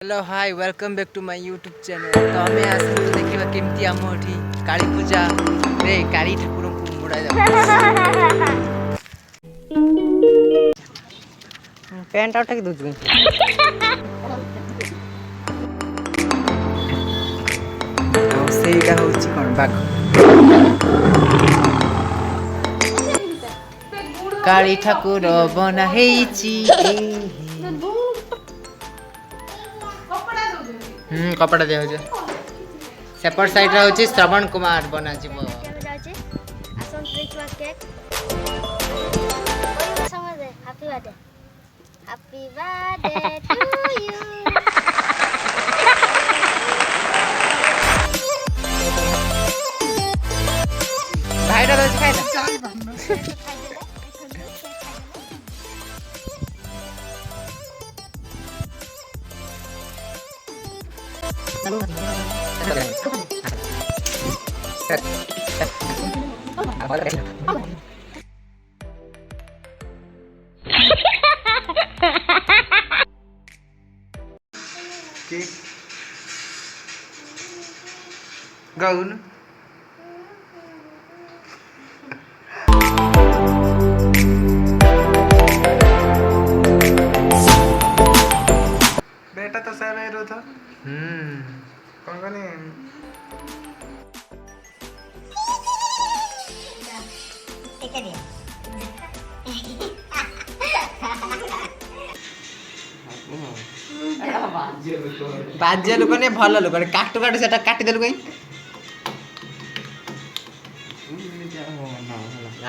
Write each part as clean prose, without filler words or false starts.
Hello hi welcome back to my YouTube channel. तो हमें आसतु देखा केमती आम एठी काली पूजा रे काली ठाकुर को मुड़ा जा पैंट आउट के दूध सेटा होची कोन बाग काली ठाकुर बना हेची कपड़ा दिया हो सेपट साइड रे होची श्रवण कुमार बना जीवो आसन ट्रिक केक समझे हैप्पी बर्थडे टू यू भाईरा दस खाई गाउन बेटा तो सह रहा था कौन कौन बाजे लोक ने भल लोक काटू काटू सेटा काटी देलु कहीं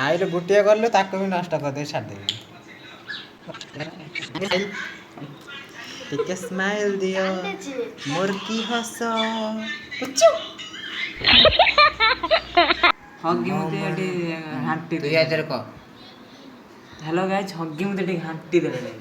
आइले गुटिया करलु ताको भी नष्ट कर दे छाड़ दे टिके स्माइल दियो मोर की हस पुचू हग्गी मुते एटी हांटी 2000 को हेलो गाइस हग्गी मुते एटी हांटी देले